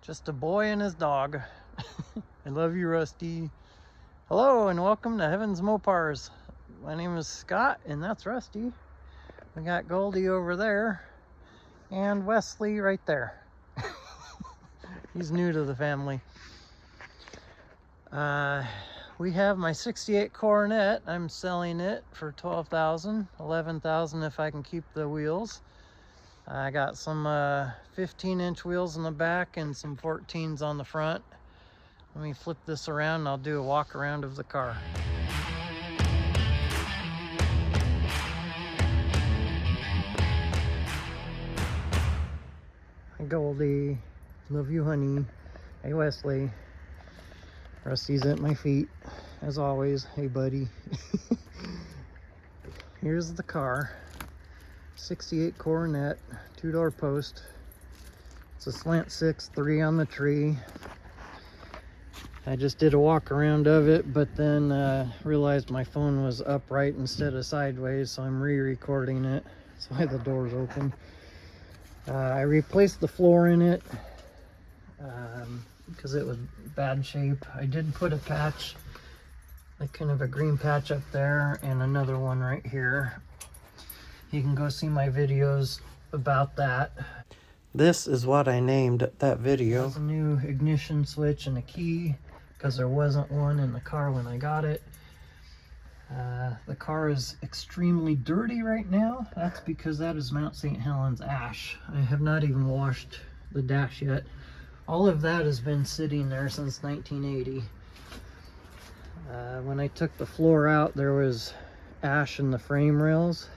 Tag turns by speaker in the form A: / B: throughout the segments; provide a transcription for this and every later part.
A: Just a boy and his dog. I love you, Rusty. Hello and welcome to Heaven's Mopars. My name is Scott and that's Rusty. We got Goldie over there and Wesley right there. He's new to the family. We have my 68 Coronet. I'm selling it for $12,000, $11,000 if I can keep the wheels. I got some 15-inch wheels in the back and some 14s on the front. Let me flip this around and I'll do a walk around of the car. Hi Goldie, love you honey. Hey Wesley. Rusty's at my feet as always. Hey buddy. Here's the car. 68 Coronet, 2-door post. It's a slant 6, 3 on the tree. I just did a walk around of it, but then realized my phone was upright instead of sideways, so I'm re-recording it. That's why the door's open. I replaced the floor in it because it was bad shape. I did put a patch, like kind of a green patch up there, and another one right here. You can go see my videos about that. This is what I named that video. There's a new ignition switch and a key because there wasn't one in the car when I got it. The car is extremely dirty right now. That's because that is Mount St. Helens ash. I have not even washed the dash yet. All of that has been sitting there since 1980. When I took the floor out, there was ash in the frame rails.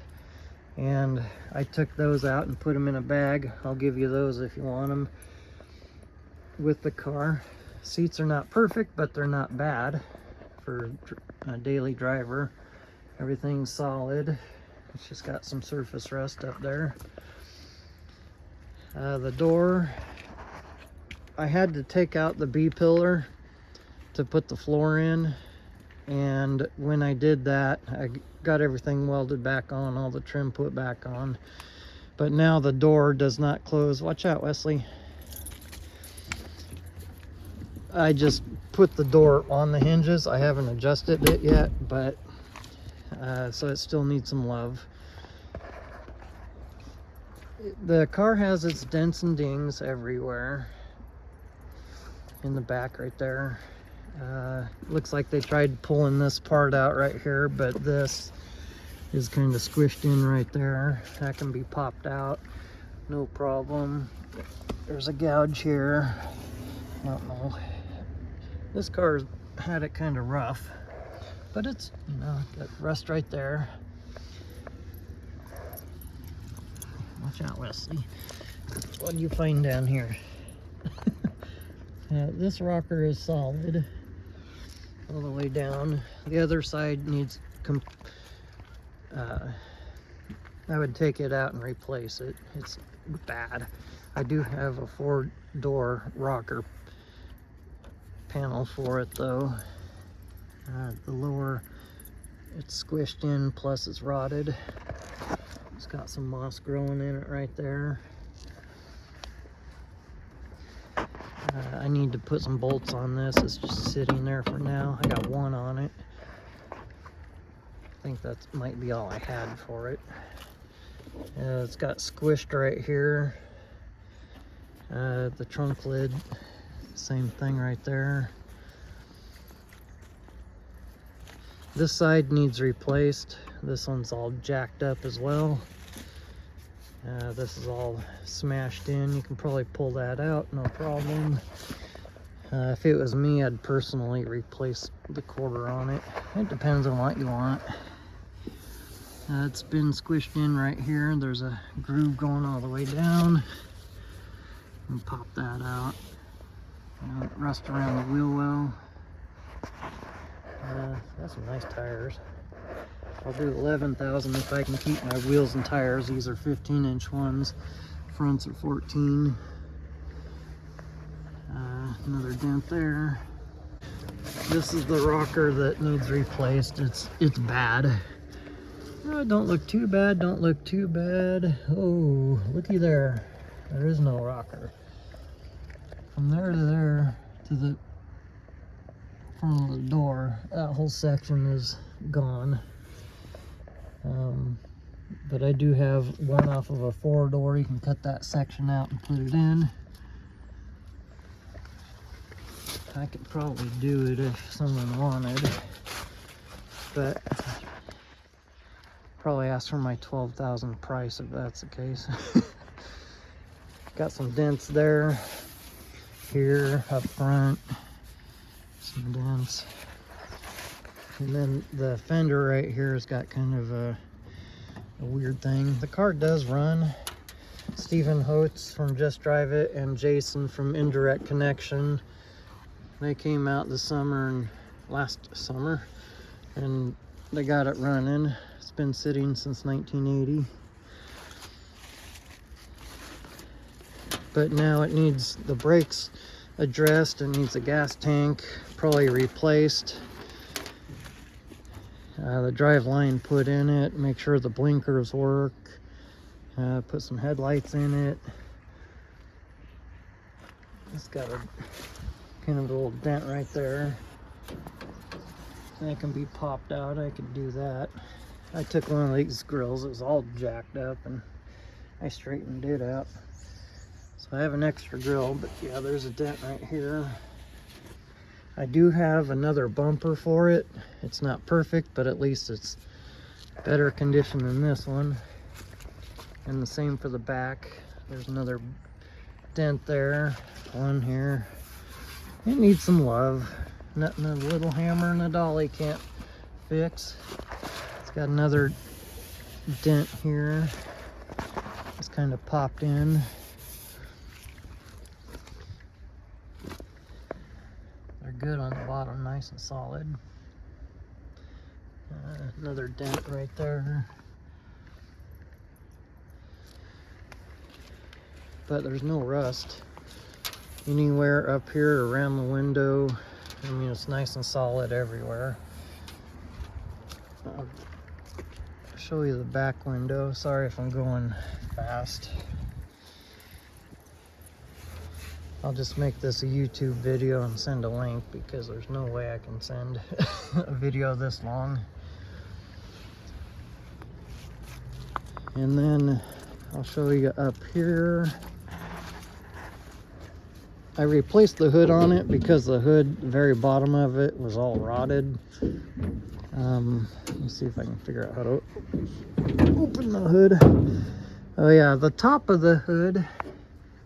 A: And I took those out and put them in a bag. I'll give you those if you want them with the car. Seats are not perfect, but they're not bad for a daily driver. Everything's solid. It's just got some surface rust up there. The door, I had to take out the B-pillar to put the floor in. And when I did that, I got everything welded back on, all the trim put back on. But now the door does not close. Watch out, Wesley. I just put the door on the hinges. I haven't adjusted it yet, but so it still needs some love. The car has its dents and dings everywhere. In the back right there. Looks like they tried pulling this part out right here, but this is kind of squished in right there. That can be popped out, no problem. There's a gouge here. I don't know. This car's had it kind of rough, but it's, you know, got rust right there. Watch out, Wesley. What do you find down here? This rocker is solid all the way down. The other side needs I would take it out and replace it. It's bad. I do have a 4-door rocker panel for it though. The lower, it's squished in, plus it's rotted. It's got some moss growing in it right there. I need to put some bolts on this. It's just sitting there for now. I got one on it. I think that might be all I had for it. It's got squished right here. The trunk lid, same thing right there. This side needs replaced. This one's all jacked up as well. This is all smashed in. You can probably pull that out, no problem. If it was me, I'd personally replace the quarter on it. It depends on what you want. It's been squished in right here. There's a groove going all the way down. And pop that out. Rust around the wheel well. That's some nice tires. I'll do 11,000 if I can keep my wheels and tires. These are 15-inch ones. Fronts are 14. Another dent there. This is the rocker that needs replaced. It's bad. Oh, don't look too bad. Don't look too bad. Oh, looky there. There is no rocker. from there to there to the front of the door, that whole section is gone. But I do have one off of a 4-door. You can cut that section out and put it in. I could probably do it if someone wanted, but probably ask for my $12,000 price if that's the case. Got some dents there, here, up front, some dents. And then the fender right here has got kind of a weird thing. The car does run. Stephen Holtz from Just Drive It and Jason from Indirect Connection, they came out this summer and last summer, and they got it running. It's been sitting since 1980. But now it needs the brakes addressed. It needs a gas tank probably replaced. The drive line put in it, make sure the blinkers work, put some headlights in it. It's got a kind of a little dent right there. That can be popped out. I could do that. I took one of these grills, it was all jacked up, and I straightened it out. So I have an extra grill, but yeah, there's a dent right here. I do have another bumper for it. It's not perfect, but at least it's better condition than this one. And the same for the back. There's another dent there, one here. It needs some love. Nothing a little hammer and a dolly can't fix. It's got another dent here. It's kind of popped in. Good on the bottom, nice and solid. Another dent right there. But there's no rust anywhere up here around the window. I mean, it's nice and solid everywhere. I'll show you the back window. Sorry if I'm going fast. I'll just make this a YouTube video and send a link, because there's no way I can send a video this long. And then I'll show you up here. I replaced the hood on it because the hood, the very bottom of it, was all rotted. Let me see if I can figure out how to open the hood. Oh yeah, the top of the hood,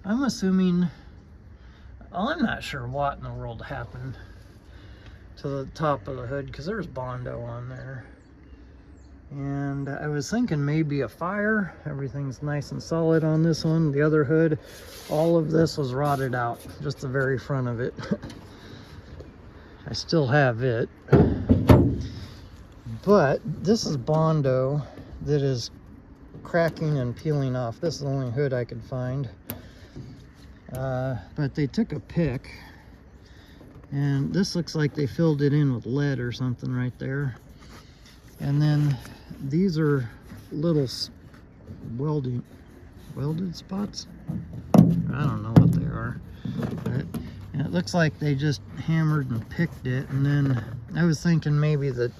A: I'm assuming, well, I'm not sure what in the world happened to the top of the hood, because there's Bondo on there. And I was thinking maybe a fire. Everything's nice and solid on this one. The other hood, all of this was rotted out, just the very front of it. I still have it. But this is Bondo that is cracking and peeling off. This is the only hood I could find. But they took a pick, and this looks like they filled it in with lead or something right there. And then these are little welded spots. I don't know what they are, but it looks like they just hammered and picked it. And then I was thinking maybe the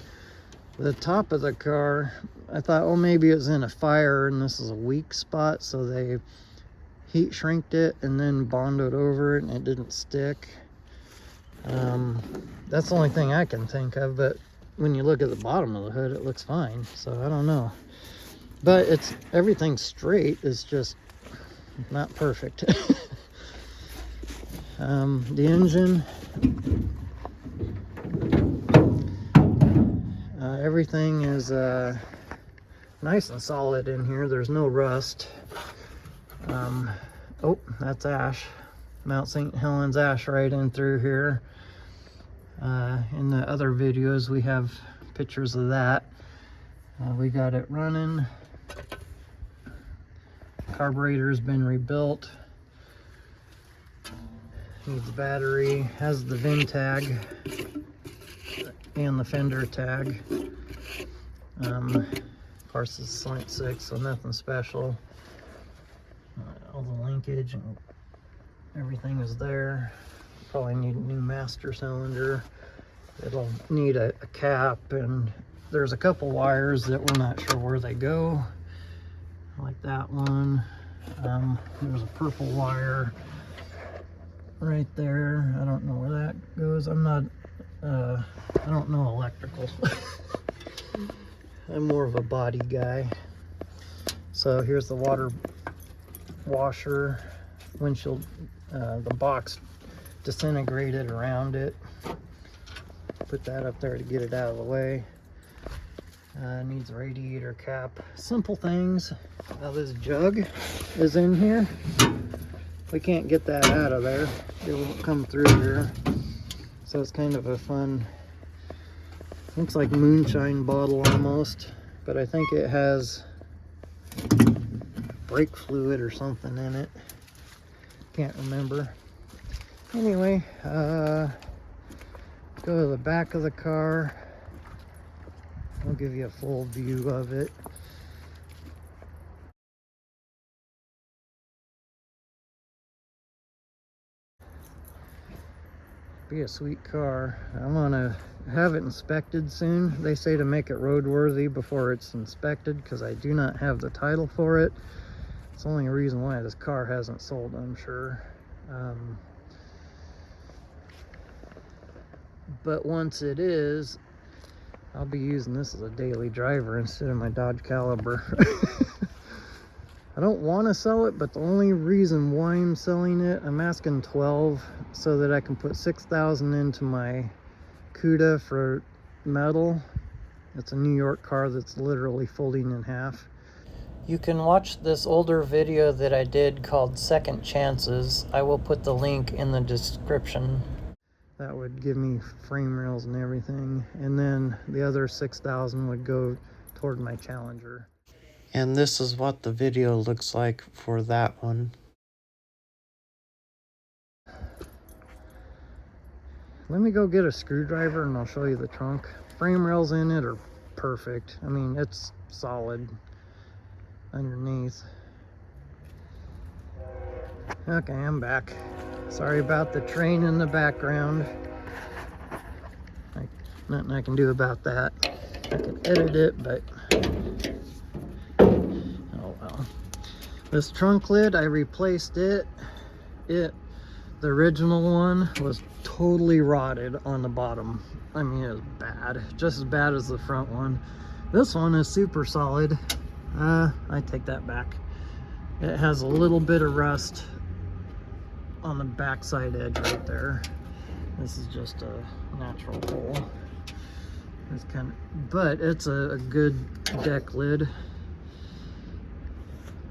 A: top of the car, I thought, oh, maybe it was in a fire and this is a weak spot, so they heat shrinked it and then bonded over it and it didn't stick. That's the only thing I can think of, but when you look at the bottom of the hood, it looks fine, so I don't know. But it's, everything's straight, it's just not perfect. The engine, everything is nice and solid in here. There's no rust. Oh, that's ash. Mount St. Helens ash right in through here. In the other videos, we have pictures of that. We got it running. Carburetor's been rebuilt. Needs battery. Has the VIN tag and the fender tag. Of course, it's slant 6, so nothing special. All the linkage and Everything is there. Probably need a new master cylinder. It'll need a cap, and there's a couple wires that we're not sure where they go. Like that one. There's a purple wire right there. I don't know where that goes. I don't know electrical. I'm more of a body guy. So here's the water washer, windshield, the box disintegrated around it. Put that up there to get it out of the way. Needs a radiator cap. Simple things. Now this jug is in here. We can't get that out of there. It won't come through here. So it's kind of a fun, looks like moonshine bottle almost, but I think it has brake fluid or something in it. Can't remember. Anyway, go to the back of the car. I'll give you a full view of it. Be a sweet car. I want to have it inspected soon. They say to make it roadworthy before it's inspected, because I do not have the title for it. It's the only reason why this car hasn't sold, I'm sure. But once it is, I'll be using this as a daily driver instead of my Dodge Caliber. I don't want to sell it, but the only reason why I'm selling it, I'm asking 12 so that I can put 6,000 into my Cuda for metal. It's a New York car that's literally folding in half. You can watch this older video that I did called Second Chances. I will put the link in the description. That would give me frame rails and everything. And then the other 6,000 would go toward my Challenger. And this is what the video looks like for that one. Let me go get a screwdriver and I'll show you the trunk. Frame rails in it are perfect. I mean, it's solid underneath. Okay, I'm back. Sorry about the train in the background. Nothing I can do about that. I can edit it, but oh well. This trunk lid, I replaced it. The original one was totally rotted on the bottom. I mean, it was bad, just as bad as the front one. This one is super solid. I take that back. It has a little bit of rust on the backside edge right there. This is just a natural hole. It's kind of, but it's a good deck lid.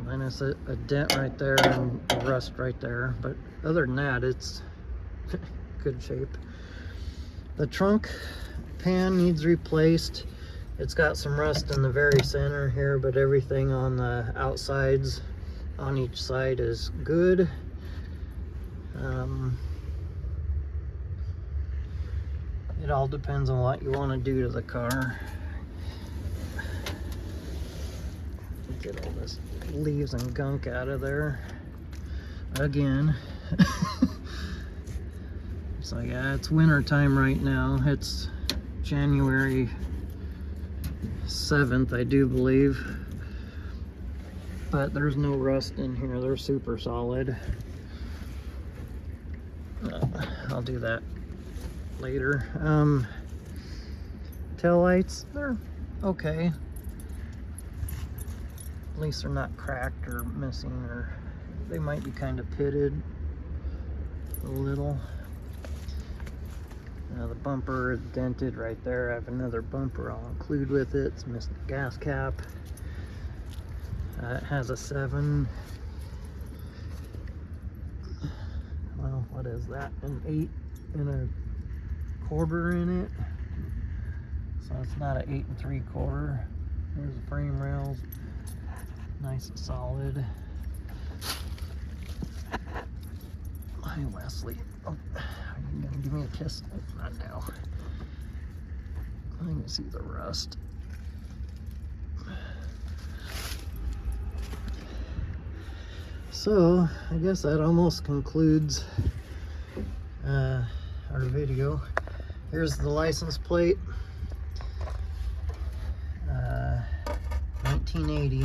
A: Minus a dent right there and a rust right there, but other than that, it's good shape. The trunk pan needs replaced. It's got some rust in the very center here, but everything on the outsides on each side is good. It all depends on what you want to do to the car. Get all this leaves and gunk out of there again. So yeah, it's winter time right now. It's January 7th, I do believe, but there's no rust in here. They're super solid. I'll do that later. Tail lights, they're okay. At least they're not cracked or missing, or they might be kind of pitted a little. The bumper is dented right there. I have another bumper I'll include with it. It's missing the gas cap. It has a 7. Well, what is that? An 8 1/4 in it. So it's not an 8 3/4. There's the frame rails. Nice and solid. Hi, Wesley. Oh, are you gonna give me a kiss? Oh, not now. I can see the rust. So I guess that almost concludes our video. Here's the license plate, 1980.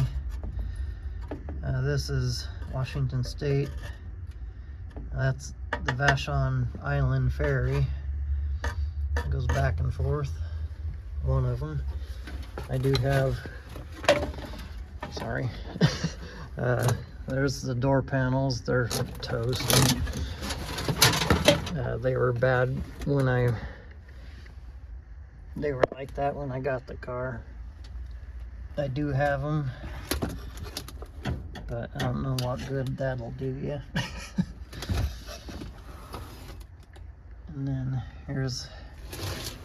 A: This is Washington State. That's the Vashon Island Ferry. It goes back and forth, one of them. I do have, sorry, there's the door panels. They're toast. They were bad when they were like that when I got the car. I do have them, but I don't know what good that'll do you. And then here's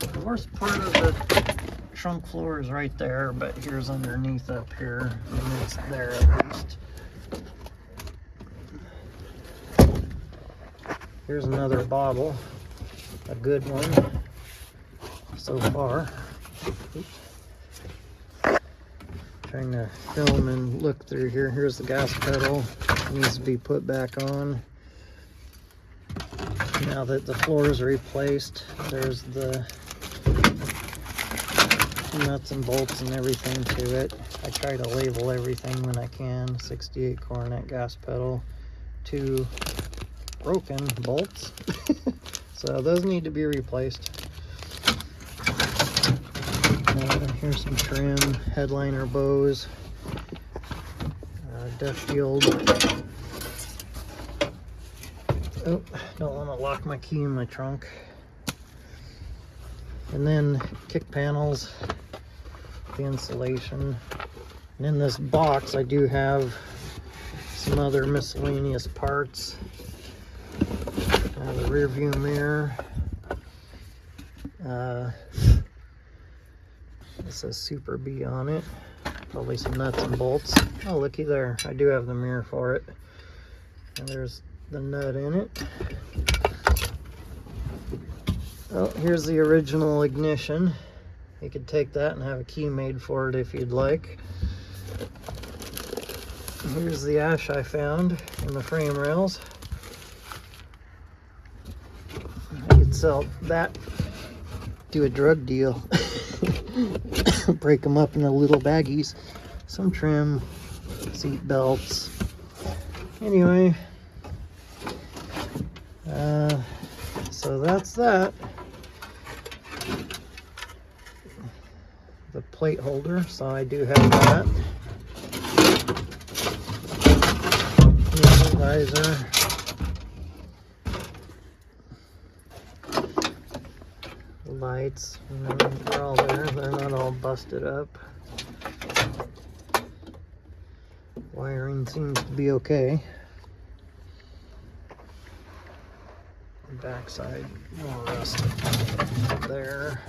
A: the worst part of the trunk floor is right there, but here's underneath up here, and it's there at least. Here's another bottle, a good one so far. Oops. Trying to film and look through here. Here's the gas pedal, it needs to be put back on. Now that the floor is replaced, there's the nuts and bolts and everything to it. I try to label everything when I can. 68 Coronet gas pedal, 2 broken bolts. So those need to be replaced. Here's some trim, headliner bows, def shield. Oh, don't want to lock my key in my trunk. And then kick panels, the insulation. And in this box I do have some other miscellaneous parts. The rear view mirror. It says Super B on it. Probably some nuts and bolts. Oh, looky there. I do have the mirror for it. And there's the nut in it. Oh, here's the original ignition. You could take that and have a key made for it if you'd like. Here's the ash I found in the frame rails. I could sell that, do a drug deal. Break them up into little baggies. Some trim, seat belts. Anyway, so that's that. The plate holder, so I do have that. Here's the visor. The lights, you know, they're all there. They're not all busted up. Wiring seems to be okay. The backside, more rusty there.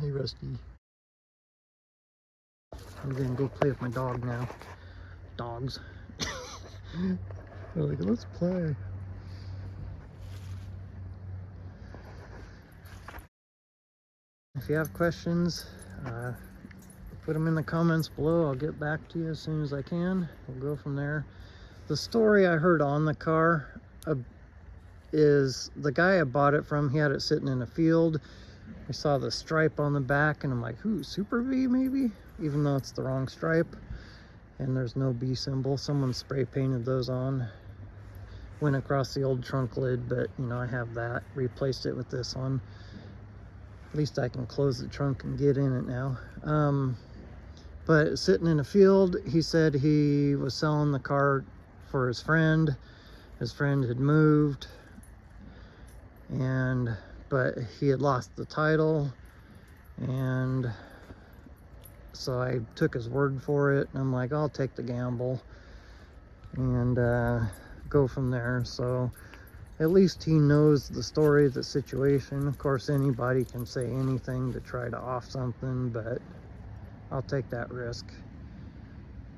A: Hey, Rusty. I'm gonna go play with my dog now. Dogs. They're like, let's play. If you have questions, put them in the comments below. I'll get back to you as soon as I can. We'll go from there. The story I heard on the car is the guy I bought it from, he had it sitting in a field. I saw the stripe on the back and I'm like, ooh, Super V maybe? Even though it's the wrong stripe and there's no B symbol. Someone spray painted those on. Went across the old trunk lid, but you know, I have that. Replaced it with this one. At least I can close the trunk and get in it now. But sitting in a field, he said he was selling the car for his friend. His friend had moved, but he had lost the title, and so I took his word for it, and I'm like, I'll take the gamble and go from there. So at least he knows the story of the situation. Of course, anybody can say anything to try to off something, but I'll take that risk.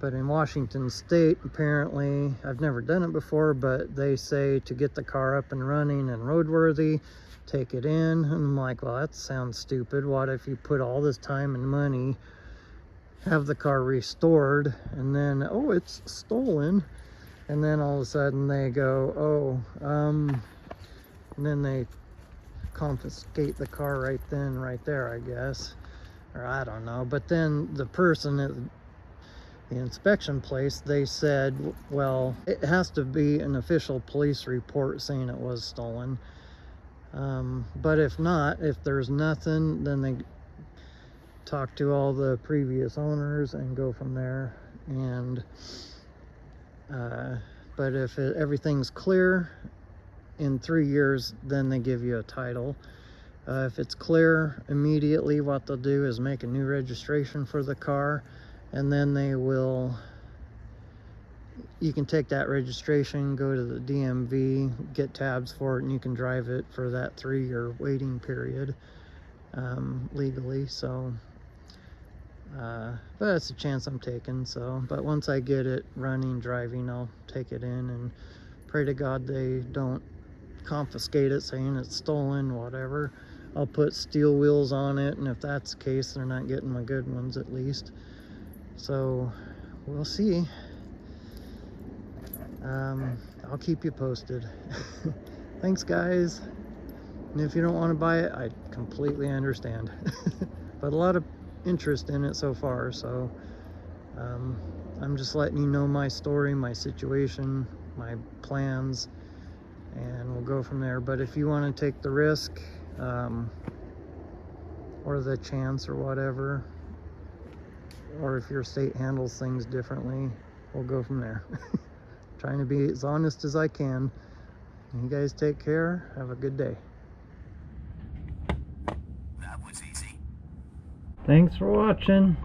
A: But in Washington State, apparently, I've never done it before, but they say to get the car up and running and roadworthy, take it in. And I'm like, well, that sounds stupid. What if you put all this time and money have the car restored, and then, oh, it's stolen, and then all of a sudden they go, oh, and then they confiscate the car right then, right there, I guess, or I don't know. But then the person at the inspection place, they said, well, it has to be an official police report saying it was stolen. But if not, if there's nothing, then they talk to all the previous owners and go from there. And but if everything's clear in 3 years, then they give you a title. If it's clear immediately, what they'll do is make a new registration for the car, and then they will, you can take that registration, go to the DMV, get tabs for it, and you can drive it for that 3-year waiting period legally. So but that's a chance I'm taking. So, but once I get it running, driving, I'll take it in and pray to God they don't confiscate it saying it's stolen, whatever. I'll put steel wheels on it, and if that's the case, they're not getting my good ones at least. So we'll see. I'll keep you posted. Thanks, guys. And if you don't want to buy it, I completely understand. But a lot of interest in it so far, so I'm just letting you know my story, my situation, my plans, and we'll go from there. But if you want to take the risk or the chance or whatever, or if your state handles things differently, we'll go from there. Trying to be as honest as I can. You guys take care. Have a good day.
B: That was easy.
A: Thanks for watching.